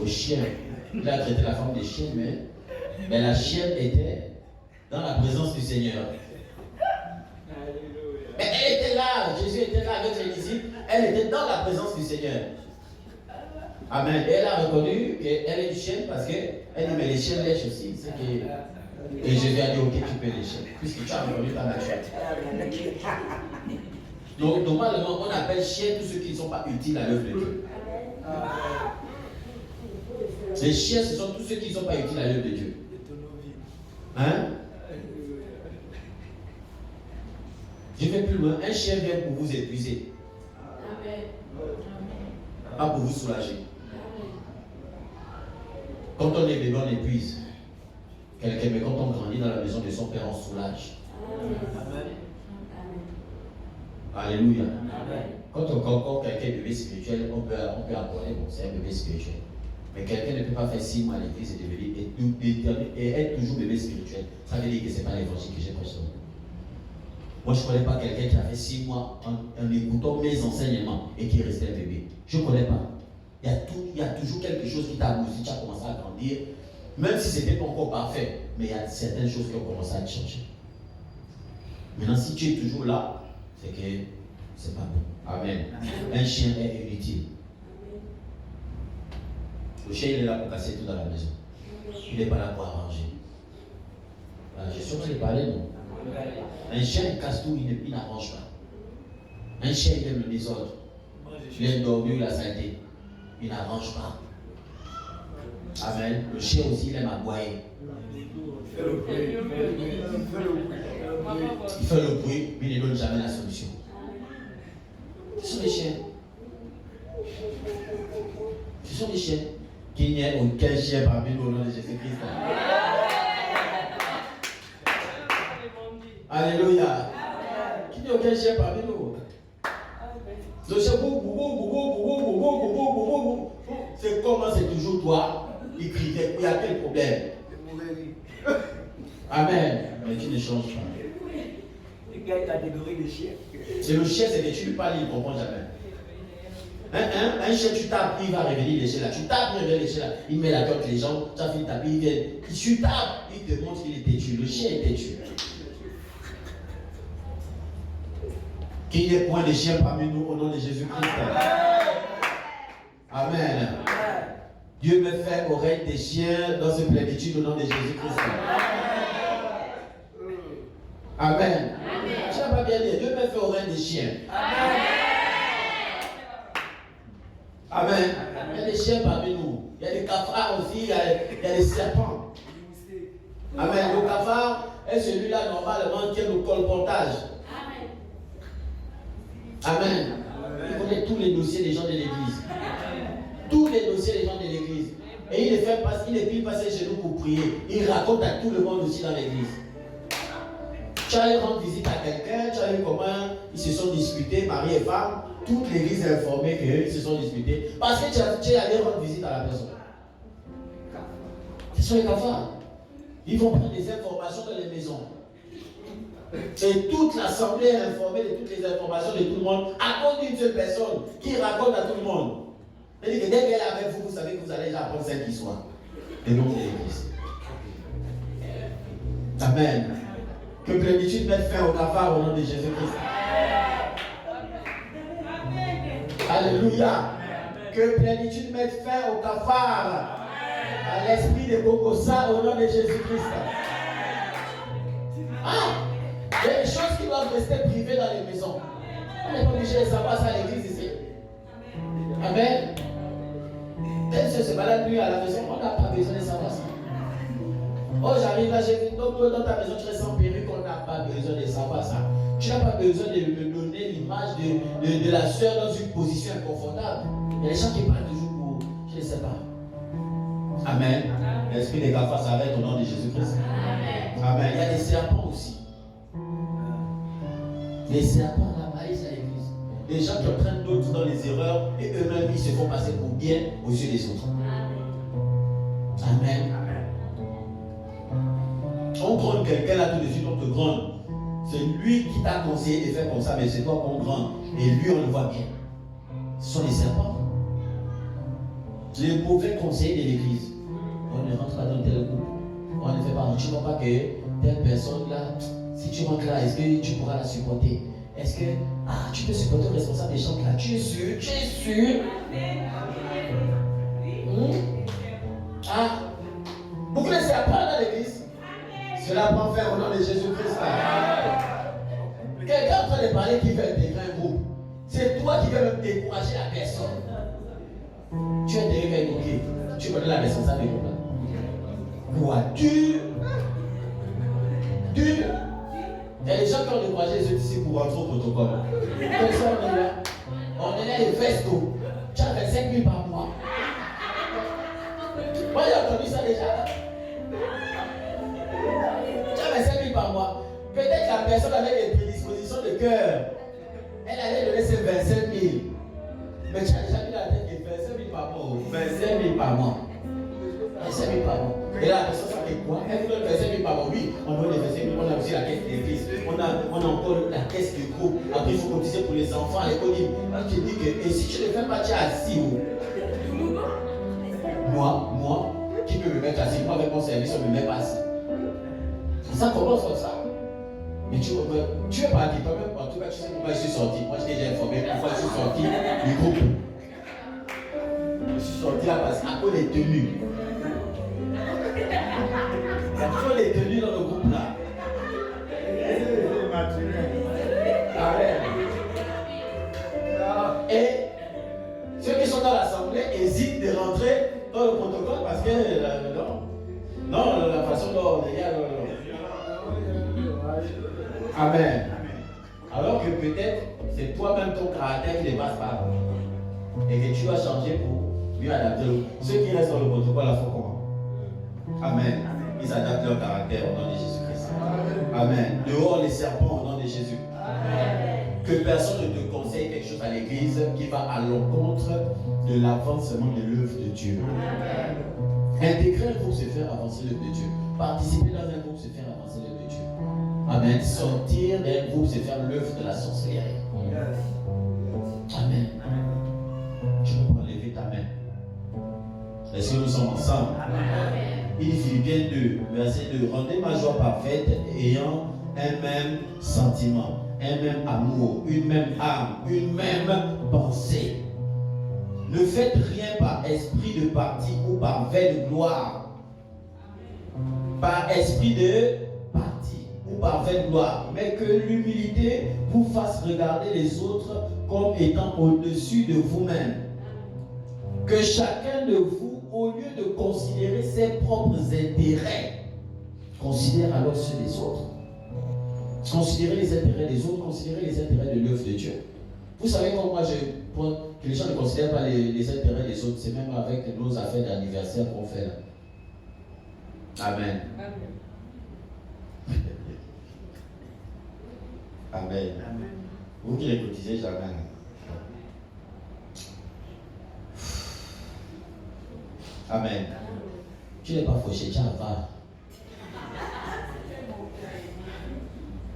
aux chiens. Il a traité la femme des chiens, mais la chienne était dans la présence du Seigneur. Mais elle était là, Jésus était là avec les disciples, elle était dans la présence du Seigneur. Amen. Et elle a reconnu qu'elle est une chienne parce qu'elle dit, mais les chiens lèchent aussi. Et Jésus a dit, ok, tu peux lécher. Puisque tu as reconnu ta nature. Donc, normalement, on appelle chien tous ceux qui ne sont pas utiles à l'œuvre de Dieu. Les chiens, ce sont tous ceux qui ne sont pas utiles à l'œuvre de Dieu. Hein? Je vais plus loin. Un chien vient pour vous épuiser. Pas pour vous soulager. Quand on est bébé, on épuise. Quelqu'un, mais quand on grandit dans la maison de son père, on soulage. Amen. Alléluia. Amen. Quand quelqu'un est bébé spirituel, on peut apprendre, bon, c'est un bébé spirituel. Mais quelqu'un ne peut pas faire 6 mois à l'église et devenir et être toujours bébé spirituel. Ça veut dire que ce n'est pas l'évangile que j'ai prêché. Moi, je ne connais pas quelqu'un qui a fait 6 mois en écoutant mes enseignements et qui est resté un bébé. Je ne connais pas. Il y a toujours quelque chose qui t'a boosté, tu as commencé à grandir. Même si ce n'était pas encore parfait, mais il y a certaines choses qui ont commencé à te changer. Maintenant, si tu es toujours là, c'est que c'est pas bon. Amen. Un chien est inutile. Le chien, il est là pour casser tout dans la maison. Il n'est pas là pour arranger. Je suis en train de parler, non? Un chien, il casse tout, il n'arrange pas. Un chien, il aime le désordre. Il aime dormir la saleté. Il n'arrange pas. Amen. Le chien aussi, il aime aboyer. Il fait le bruit, mais il ne donne jamais la solution. Ce sont des chiens. Ce sont des chiens. Qu'il n'y ait aucun chien parmi nous au nom de Jésus-Christ. Alléluia. Qu'il n'y ait aucun chien parmi nous. Le chien, c'est comment c'est toujours toi. Il crie, il y a quel problème? Amen. Mais tu ne changes pas. C'est le chien, c'est que tu lui parles, il ne comprend jamais. Un chien, tu tapes, il va révéler les chiens là. Tu tapes, il révèle les chiens là. Il met la tête les gens, tu as fait taper, il vient. Tu tapes, il te montre qu'il est têtu. Le chien est têtu. Qu'il n'y ait point de chien parmi nous au nom de Jésus-Christ. Amen. Dieu me fait oreille des chiens dans cette plénitude au nom de Jésus-Christ. Amen. Tu n'as pas bien dit. Dieu me fait oreille des chiens. Amen. Il y a des chiens parmi nous. Il y a des cafards aussi. Il y a des serpents. Amen. Le cafard est celui-là normalement qui est le colportage. Amen. Il connaît tous les dossiers des gens de l'église. Tous les dossiers des gens de l'église. Et il ne pile pas ses genoux pour prier. Il raconte à tout le monde aussi dans l'église. Tu allais rendre visite à quelqu'un, tu as vu comment ils se sont disputés, mari et femme. Toute l'église est informée qu'ils se sont disputés. Parce que tu es allé rendre visite à la personne. Ce sont les cafards. Ils vont prendre des informations dans les maisons. Et toute l'assemblée est informée de toutes les informations de tout le monde à cause d'une seule personne qui raconte à tout le monde. Elle dit que dès qu'elle est avec vous, vous savez que vous allez déjà apprendre celle qui soit. Et non de l'église. Amen. Que plénitude mette fin au cafard au nom de Jésus-Christ. Alléluia. Que plénitude mette fin au cafard. À l'esprit de Bokosa au nom de Jésus-Christ. Ah! Il y a des choses qui doivent rester privées dans les maisons. On n'est pas obligé de savoir ça à l'église ici. Amen. Tel se balade lui à la maison, on n'a pas besoin de savoir ça. Oh, j'arrive là, j'ai dit, donc toi dans ta maison, tu es sans perruque, on n'a pas besoin de savoir ça. Tu n'as pas besoin de me donner l'image de la soeur dans une position inconfortable. Il y a des gens qui parlent toujours pour, je ne sais pas. Amen. L'esprit des cafards s'arrête au nom de Jésus-Christ. Amen. Il y a des serpents aussi. Les serpents là maïs à l'église. Les gens qui entraînent d'autres dans les erreurs et eux-mêmes ils se font passer pour bien aux yeux des autres. Amen. On gronde quelqu'un là tout de suite, on te gronde. C'est lui qui t'a conseillé de faire comme ça, mais c'est toi qu'on gronde. Et lui on le voit bien. Ce sont les serpents. Les mauvais conseillers de l'église. On ne rentre pas dans tel groupe. On ne fait pas. Tu ne vois pas que telle personne là. Si tu rentres là, est-ce que tu pourras la supporter? Est-ce que tu peux supporter le responsable des gens là? Tu es sûr? Tu es sûr? Ah, vous connaissez la parole dans l'église? Cela prend fin au nom de Jésus-Christ. Quelqu'un est en train de parler qui veut intégrer un groupe. C'est toi qui veux même décourager la personne. Tu es intégré un groupe. Tu connais la responsabilité du groupe. Quoi? Dur. Il y a des gens qui ont découragé les autres ici pour rentrer au protocole. Comme ça, on est là. On est là, les vestos. Tu as 25 000 par mois. Moi, j'ai entendu ça déjà. Tu as 25 000 par mois. Peut-être que la personne avait des prédispositions de cœur. Elle allait donner ses 25 000. Mais tu as déjà mis la tête de 25 000 par mois. 25 000 par mois. 25 000 par mois. Et là, la personne fait quoi? Elle donne 25 000 par mois. Oui, on donne les 25 000. On a aussi la caisse d'église. On a encore la caisse du groupe. Après, il faut cotiser pour les enfants à l'école. Moi, je te dis que, et si tu ne fais pas, tu es assis où? Moi, qui peut me mettre assis? Moi, avec mon service, on ne me met pas assis. Ça commence comme ça. Mais tu es parti toi-même, en tout cas, tu sais pourquoi je suis sorti. Moi, je t'ai déjà informé pourquoi je suis sorti du groupe. Je suis sorti là parce qu'à cause des tenues. Il y a toujours les tenues dans le groupe là. Et ceux qui sont dans l'assemblée hésitent de rentrer dans le protocole parce que non, la façon dont les gars. Amen. Alors que peut-être c'est toi-même ton caractère qui ne passe pas et que tu dois changer pour mieux adapter. Ceux qui restent dans le protocole la font comment? Amen. Ils adaptent leur caractère au nom de Jésus-Christ. Amen. Dehors les serpents au nom de Jésus. Amen. Que personne ne te conseille quelque chose à l'église qui va à l'encontre de l'avancement de l'œuvre de Dieu. Amen. Intégrer un groupe, c'est faire avancer l'œuvre de Dieu. Participer dans un groupe, c'est faire avancer l'œuvre de Dieu. Amen. Sortir d'un groupe, c'est faire l'œuvre de la sorcellerie. Amen. Tu peux pas lever ta main. Est-ce que nous sommes ensemble? Amen. Il dit Philippiens 2, verset 2. Rendez ma joie parfaite, ayant un même sentiment, un même amour, une même âme, une même pensée. Ne faites rien par esprit de parti ou par vaine gloire. Par esprit de parti ou par vaine gloire, mais que l'humilité vous fasse regarder les autres comme étant au-dessus de vous-même. Que chacun de vous, au lieu de considérer ses propres intérêts, considère alors ceux des autres. Considérez les intérêts des autres, considérez les intérêts de l'œuvre de Dieu. Vous savez comment moi je pense que les gens ne considèrent pas les intérêts des autres, c'est même avec nos affaires d'anniversaire qu'on fait là. Amen. Amen. Amen. Vous qui les cotisez jamais. Amen. Tu n'es pas fauché, tu as avare.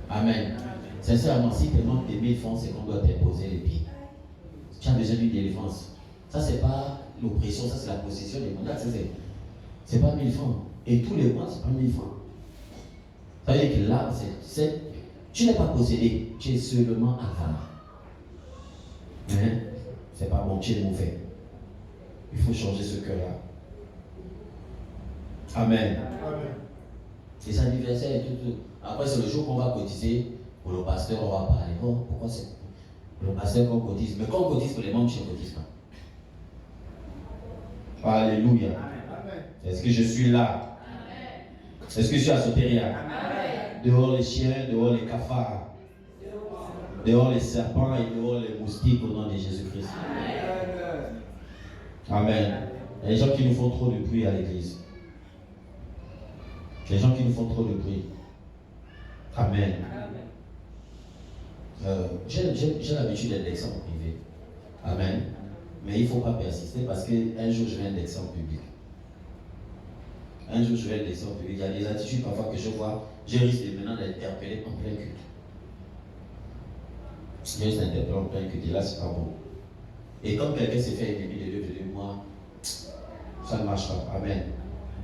Amen. Sincèrement, si tu manques des 1000 francs, c'est qu'on doit t'imposer les pieds. Tu as besoin d'une délivrance. Ça, c'est pas l'oppression, ça, c'est la possession des mandats. C'est pas 1000 francs. Et tous les mois, c'est pas 1000 francs. Ça veut dire que là, tu n'es pas possédé, tu es seulement avare. Hein? C'est pas bon, tu es mauvais. Il faut changer ce cœur-là. Amen. Amen. Les anniversaires et tout. Après, c'est le jour qu'on va cotiser pour le pasteur, on va parler. Oh, pourquoi c'est le pasteur qu'on cotise? Mais quand on cotise pour les membres, je ne cotise pas. Alléluia. Amen. Est-ce que je suis là? Amen. Est-ce que je suis à Soteria? Amen. Dehors les chiens, dehors les cafards, dehors les serpents et dehors les moustiques au nom de Jésus-Christ. Amen. Amen. Il y a des gens qui nous font trop de bruit à l'église. Les gens qui nous font trop de bruit. Amen. J'ai l'habitude d'être l'exemple privé. Amen. Mais il ne faut pas persister parce qu'un jour je vais être l'exemple public. Un jour je vais être l'exemple public. Il y a des attitudes parfois que je vois, je risque maintenant d'être interpellé en plein culte. Je risque d'interpeller en plein culte et là c'est pas bon. Et quand quelqu'un s'est fait ennemi de l'œuvre de moi, ça ne marche pas. Amen.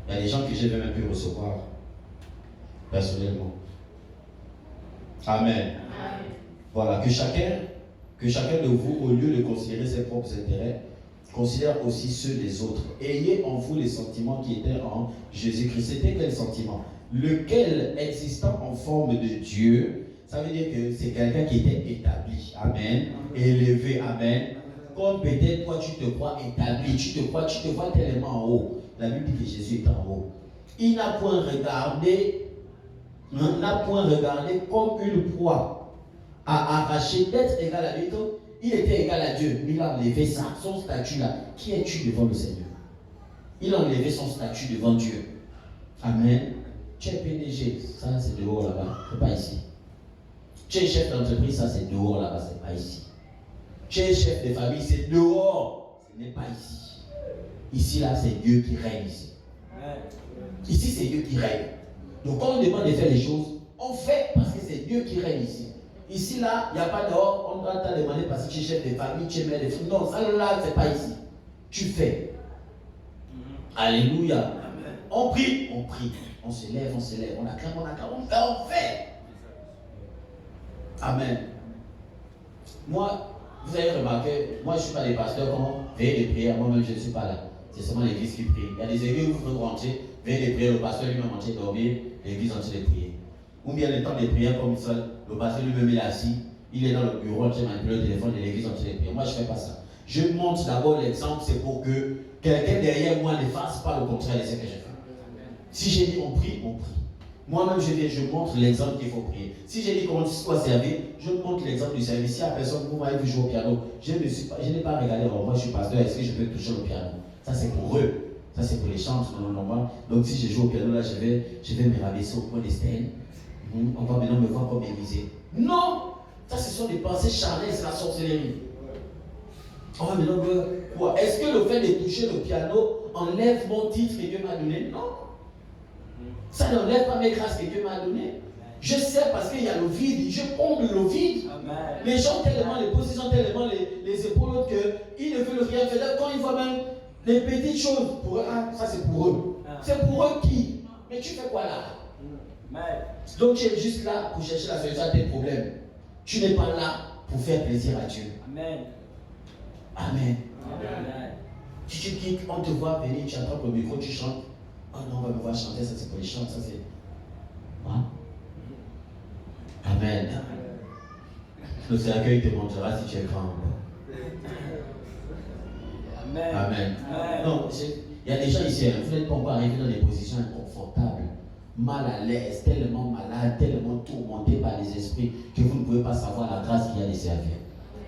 Il y a des gens que je vais même plus recevoir personnellement. Amen. Amen. Voilà, que chacun de vous, au lieu de considérer ses propres intérêts, considère aussi ceux des autres. Ayez en vous les sentiments qui étaient en Jésus-Christ. C'était quel sentiment? Lequel, existant en forme de Dieu, ça veut dire que c'est quelqu'un qui était établi. Amen. Élevé. Amen. Comme peut-être toi tu te crois établi, tu te vois tellement en haut. La Bible dit que Jésus est en haut. Il n'a point regardé comme une proie à arracher, d'être égal à lui. Il était égal à Dieu, mais il a enlevé ça, son statut là. Qui es-tu devant le Seigneur? Il a enlevé son statut devant Dieu. Amen. Tu es PDG, ça c'est dehors là-bas, c'est pas ici. Tu es chef d'entreprise, ça c'est dehors là-bas, c'est pas ici. Tu es chef de famille, c'est dehors, ce n'est pas ici. Ici là, c'est Dieu qui règne ici. Ici, c'est Dieu qui règne. Donc quand on demande de faire les choses, on fait parce que c'est Dieu qui règne ici. Ici là, il n'y a pas dehors, on doit te demander parce que tu es chef de famille, tu es mère de famille. Non, ça là, c'est pas ici. Tu fais. Alléluia. On prie, on se lève, on acclame, on fait. Amen. Moi, vous avez remarqué, moi je ne suis pas des pasteurs quand veille de prière, moi-même je ne suis pas là. C'est seulement l'église qui prie. Il y a des églises où vous pouvez rentrer, veille de prière, le pasteur lui-même entier dormir, l'église entière de prier. Ou bien le temps de prière comme ça, le pasteur lui-même il est assis, il est dans le bureau, en train de manipuler le téléphone de l'église entière de prière. Moi je ne fais pas ça. Je montre d'abord l'exemple, c'est pour que quelqu'un derrière moi ne fasse pas le contraire de ce que je fais. Si j'ai dit on prie, on prie. Moi-même, je montre l'exemple qu'il faut prier. Si j'ai dit comment tu dois servir, je montre l'exemple du service. Si la personne, vous m'avez vu jouer au piano, je n'ai pas regardé, moi je suis pasteur, est-ce que je peux toucher le piano? Ça c'est pour eux. Ça c'est pour les chants, normalement. Donc si je joue au piano, là, je vais me rabaisser au point des stèles. On va maintenant me voir comme Élisée. Non! Ça, ce sont des pensées charnelles, c'est la sorcellerie. On va maintenant me quoi? Est-ce que le fait de toucher le piano enlève mon titre que Dieu m'a donné? Non. Ça n'enlève pas mes grâces que Dieu m'a données. Je sais parce qu'il y a le vide, je comble le vide. Amen. Les gens tellement, les positions tellement, les épaules qu'ils ne veulent rien faire. Quand ils voient même les petites choses, pour eux, ça c'est pour eux. C'est pour eux qui? Mais tu fais quoi là? Amen. Donc tu es juste là pour chercher la solution à tes problèmes. Tu n'es pas là pour faire plaisir à Dieu. Amen. Amen. Amen. Tu te quittes, on te voit venir, tu attrapes le micro, tu chantes. Oh non, on va me voir chanter, ça c'est pour les chants, ça c'est... Hein? Amen. Le cercueil te montrera si tu es grand. Amen. Amen. Non, il y a des gens ici, vous n'êtes pas encore arrivés dans des positions inconfortables, mal à l'aise, tellement malade, tellement tourmenté par les esprits que vous ne pouvez pas savoir la grâce qu'il y a de servir.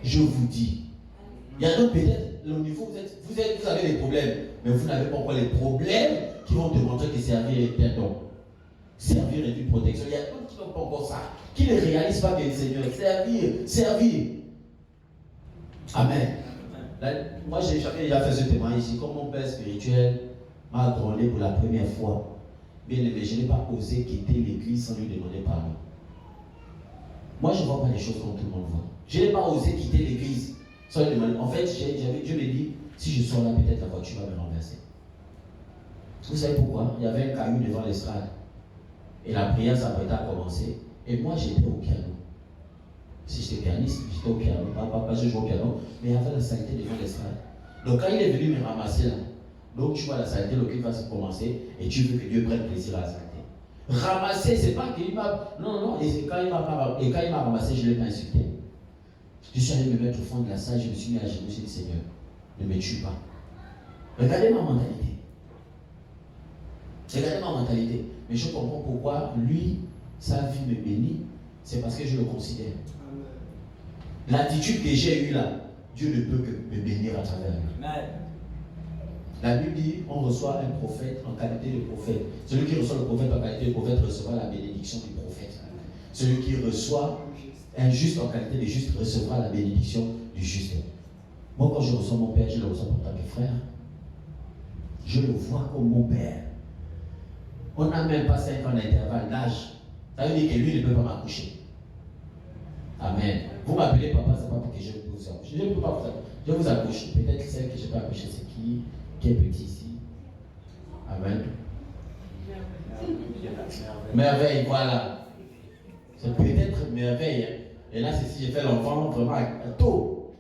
Je vous dis, il y a d'autres peut-être, le niveau, vous avez des problèmes, mais vous n'avez pas encore les problèmes qui vont te montrer que servir est un don. Servir est une protection. Il y a d'autres qui n'ont pas encore ça, qui ne réalisent pas que le Seigneur, servir. Amen. Là, moi, j'ai déjà fait ce témoignage ici. Comme mon père spirituel m'a grondé pour la première fois, bien aimé, je n'ai pas osé quitter l'église sans lui demander pardon. Moi, je ne vois pas les choses comme tout le monde voit. Je n'ai pas osé quitter l'église sans lui demander. En fait, Dieu me dit, si je sors là, peut-être la voiture va me renverser. Vous savez pourquoi? Il y avait un caillou devant l'estrade. Et la prière s'apprêtait à commencer. Et moi, j'étais au piano. Si j'étais pianiste, j'étais au piano. Pas je jouais au piano, mais il y avait la saleté devant l'estrade. Donc, quand il est venu me ramasser là, donc tu vois la saleté, le culte va se commencer et tu veux que Dieu prenne plaisir à la saleté. Ramasser, c'est pas qu'il m'a. Non, et quand il m'a ramassé, je ne l'ai pas insulté. Je suis allé me mettre au fond de la salle, je me suis mis à genoux, je me suis dit, Seigneur, ne me tue pas. Regardez ma mentalité. Regardez ma mentalité. Mais je comprends pourquoi lui, sa vie me bénit. C'est parce que je le considère. L'attitude que j'ai eue là, Dieu ne peut que me bénir à travers lui. La Bible dit, on reçoit un prophète en qualité de prophète. Celui qui reçoit le prophète en qualité de prophète recevra la bénédiction du prophète. Celui qui reçoit un juste en qualité de juste recevra la bénédiction du juste. Moi, quand je reçois mon père, je le reçois en tant que frère. Je le vois comme mon père. On n'a même pas 5 ans d'intervalle d'âge. Ça veut dire que lui ne peut pas m'accoucher. Amen. Vous m'appelez papa, c'est pas pour que je vous accouche. Je ne peux pas vous accoucher. Je vous accouche. Peut-être celle que je peux accoucher, c'est qui est petit ici. Amen. Merveille, voilà. C'est peut-être merveille. Et là, c'est si j'ai fait l'enfant vraiment tôt.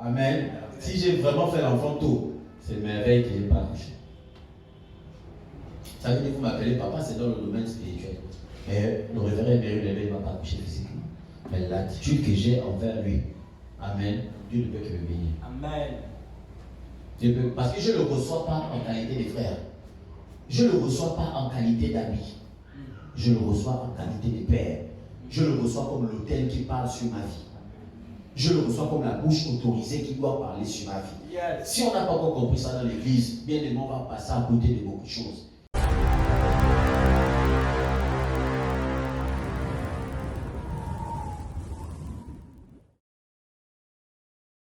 Amen. Si j'ai vraiment fait l'enfant tôt, c'est merveille que je n'ai pas accouché. Ça veut dire que vous m'appelez papa, c'est dans le domaine spirituel. Mais le révérend Emery ne m'a pas accouché physiquement. Mais l'attitude que j'ai envers lui, Amen, Dieu ne peut que me bénir. Amen. Parce que je ne le reçois pas en qualité de frère. Je ne le reçois pas en qualité d'ami. Je le reçois en qualité de père. Je le reçois comme l'autel qui parle sur ma vie. Je le reçois comme la bouche autorisée qui doit parler sur ma vie. Yes. Si on n'a pas encore compris ça dans l'église, bien évidemment, on va passer à côté de beaucoup de choses.